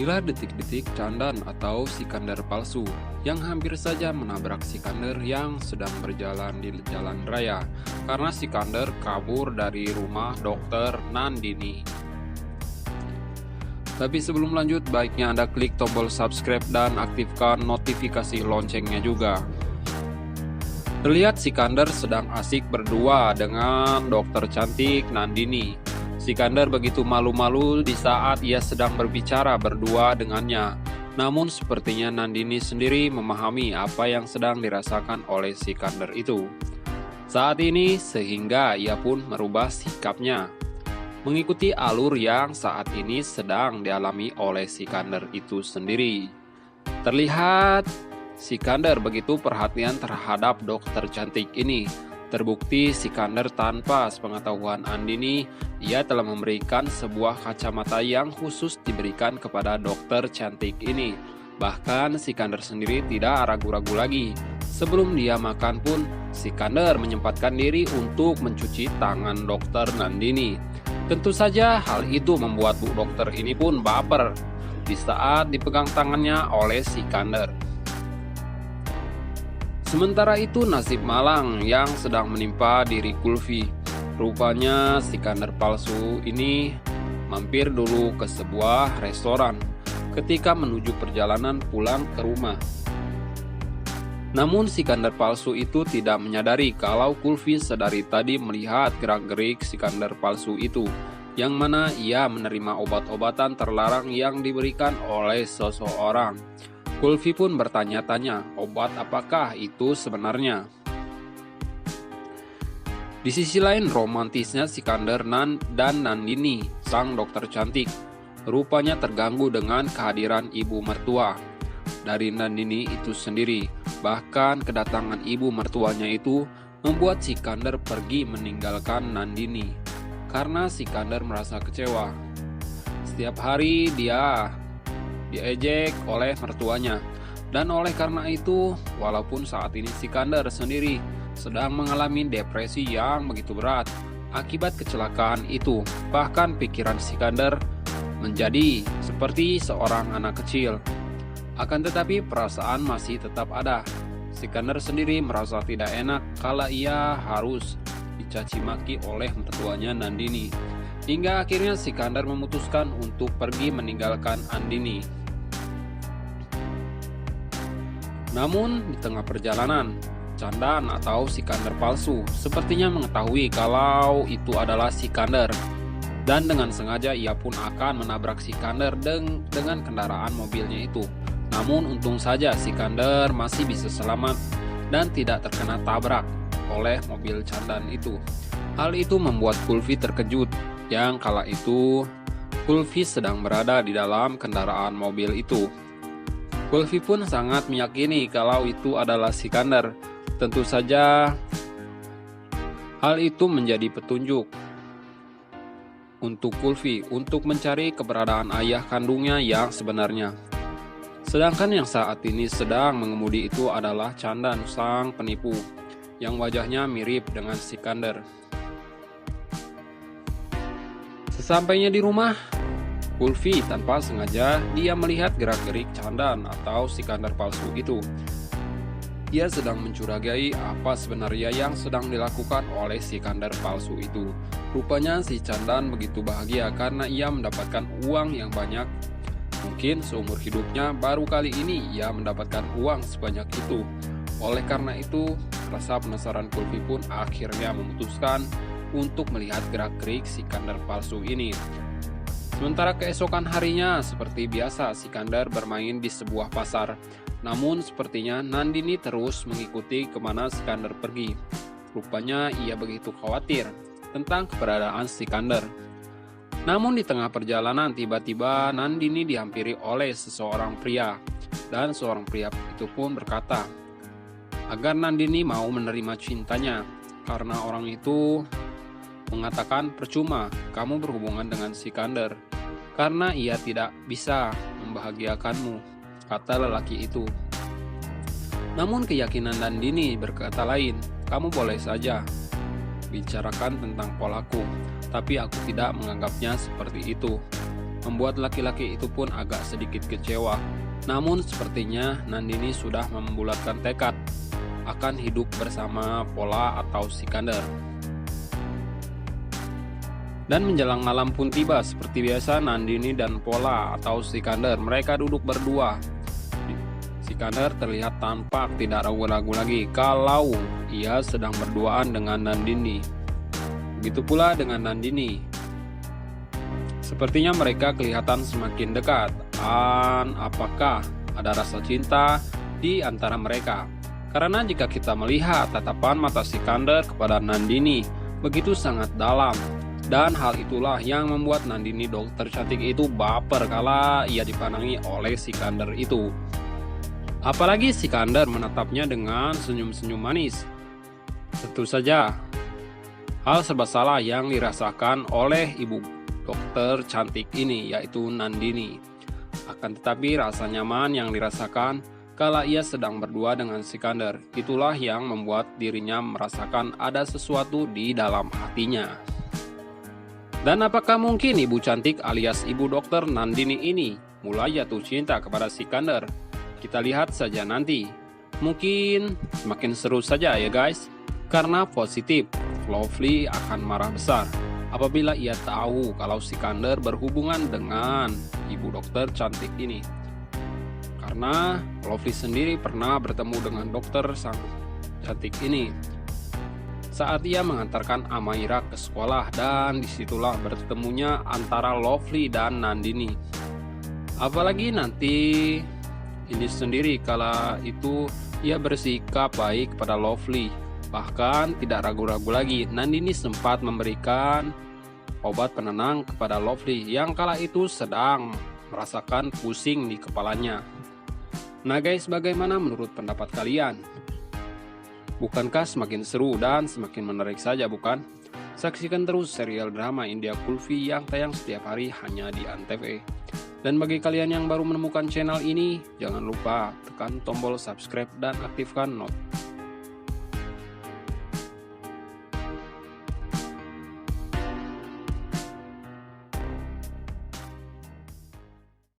Inilah detik-detik Candan atau Sikandar palsu yang hampir saja menabrak Sikandar yang sedang berjalan di jalan raya karena Sikandar kabur dari rumah Dokter Nandini. Tapi sebelum lanjut, baiknya Anda klik tombol subscribe dan aktifkan notifikasi loncengnya juga. Terlihat Sikandar sedang asik berdua dengan dokter cantik Nandini. Sikandar begitu malu-malu di saat ia sedang berbicara berdua dengannya. Namun sepertinya Nandini sendiri memahami apa yang sedang dirasakan oleh Sikandar itu. Saat ini sehingga ia pun merubah sikapnya, mengikuti alur yang saat ini sedang dialami oleh Sikandar itu sendiri. Terlihat Sikandar begitu perhatian terhadap dokter cantik ini. Terbukti Sikandar tanpa sepengetahuan Andini, ia telah memberikan sebuah kacamata yang khusus diberikan kepada dokter cantik ini. Bahkan Sikandar sendiri tidak ragu-ragu lagi. Sebelum dia makan pun, Sikandar menyempatkan diri untuk mencuci tangan dokter Nandini. Tentu saja hal itu membuat bu dokter ini pun baper di saat dipegang tangannya oleh Sikandar. Sementara itu nasib malang yang sedang menimpa diri Kulfi. Rupanya Sikandar palsu ini mampir dulu ke sebuah restoran ketika menuju perjalanan pulang ke rumah. Namun Sikandar palsu itu tidak menyadari kalau Kulfi sedari tadi melihat gerak-gerik Sikandar palsu itu, yang mana ia menerima obat-obatan terlarang yang diberikan oleh seseorang. Kulfi pun bertanya-tanya, obat apakah itu sebenarnya? Di sisi lain, romantisnya Sikandar dan Nandini, sang dokter cantik, rupanya terganggu dengan kehadiran ibu mertua dari Nandini itu sendiri. Bahkan kedatangan ibu mertuanya itu membuat Sikandar pergi meninggalkan Nandini karena Sikandar merasa kecewa. Setiap hari dia diejek oleh mertuanya, dan oleh karena itu walaupun saat ini Sikandar sendiri sedang mengalami depresi yang begitu berat akibat kecelakaan itu, bahkan pikiran Sikandar menjadi seperti seorang anak kecil. Akan tetapi perasaan masih tetap ada. Sikandar sendiri merasa tidak enak kala ia harus dicaci maki oleh mertuanya Nandini, hingga akhirnya Sikandar memutuskan untuk pergi meninggalkan Andini. Namun di tengah perjalanan, Candan atau Sikandar palsu sepertinya mengetahui kalau itu adalah Sikandar, dan dengan sengaja ia pun akan menabrak Sikandar dengan kendaraan mobilnya itu. Namun untung saja Sikandar masih bisa selamat dan tidak terkena tabrak oleh mobil Candan itu. Hal itu membuat Kulfi terkejut, yang kala itu Kulfi sedang berada di dalam kendaraan mobil itu. Kulfi pun sangat meyakini kalau itu adalah Sikandar. Tentu saja hal itu menjadi petunjuk untuk Kulfi untuk mencari keberadaan ayah kandungnya yang sebenarnya. Sedangkan yang saat ini sedang mengemudi itu adalah Candan, sang penipu, yang wajahnya mirip dengan Sikandar. Sesampainya di rumah, Kulfi tanpa sengaja dia melihat gerak-gerik Candan atau Sikandar palsu itu. Ia sedang mencurigai apa sebenarnya yang sedang dilakukan oleh Sikandar palsu itu. Rupanya si Candan begitu bahagia karena ia mendapatkan uang yang banyak. Mungkin seumur hidupnya baru kali ini ia mendapatkan uang sebanyak itu. Oleh karena itu, rasa penasaran Kulfi pun akhirnya memutuskan untuk melihat gerak-gerik Sikandar palsu ini. Sementara keesokan harinya, seperti biasa Sikandar bermain di sebuah pasar. Namun sepertinya Nandini terus mengikuti kemana Sikandar pergi. Rupanya ia begitu khawatir tentang keberadaan Sikandar. Namun di tengah perjalanan tiba-tiba Nandini dihampiri oleh seseorang pria. Dan seorang pria itu pun berkata agar Nandini mau menerima cintanya, karena orang itu mengatakan percuma kamu berhubungan dengan Sikandar karena ia tidak bisa membahagiakanmu, kata lelaki itu. Namun keyakinan Nandini berkata lain, kamu boleh saja bicarakan tentang polaku, tapi aku tidak menganggapnya seperti itu. membuat laki-laki itu pun agak sedikit kecewa. Namun sepertinya Nandini sudah membulatkan tekad akan hidup bersama Pola atau Sikandar. Dan menjelang malam pun tiba, seperti biasa Nandini dan Pola atau Sikandar mereka duduk berdua. Sikandar terlihat tampak tidak ragu-ragu lagi kalau ia sedang berduaan dengan Nandini. Begitu pula dengan Nandini. Sepertinya mereka kelihatan semakin dekat. Dan apakah ada rasa cinta di antara mereka? Karena jika kita melihat tatapan mata Sikandar kepada Nandini begitu sangat dalam. Dan hal itulah yang membuat Nandini dokter cantik itu baper kala ia dipandangi oleh Sikandar itu. Apalagi Sikandar menatapnya dengan senyum-senyum manis. Tentu saja, hal serba salah yang dirasakan oleh ibu dokter cantik ini, yaitu Nandini. Akan tetapi rasa nyaman yang dirasakan kala ia sedang berdua dengan Sikandar, itulah yang membuat dirinya merasakan ada sesuatu di dalam hatinya. Dan apakah mungkin ibu cantik alias ibu dokter Nandini ini mulai jatuh cinta kepada Sikandar? Kita lihat saja nanti. Mungkin semakin seru saja ya guys. Karena positif, Lovely akan marah besar apabila ia tahu kalau Sikandar berhubungan dengan ibu dokter cantik ini. Karena Lovely sendiri pernah bertemu dengan dokter sang cantik ini saat ia mengantarkan Amaira ke sekolah, dan disitulah bertemunya antara Lovely dan Nandini. Apalagi nanti ini sendiri kala itu ia bersikap baik kepada Lovely. Bahkan tidak ragu-ragu lagi, Nandini sempat memberikan obat penenang kepada Lovely yang kala itu sedang merasakan pusing di kepalanya. Nah guys, bagaimana menurut pendapat kalian? Bukankah semakin seru dan semakin menarik saja, bukan? Saksikan terus serial drama India Kulfi yang tayang setiap hari hanya di Antv. Dan bagi kalian yang baru menemukan channel ini, jangan lupa tekan tombol subscribe dan aktifkan notifikasi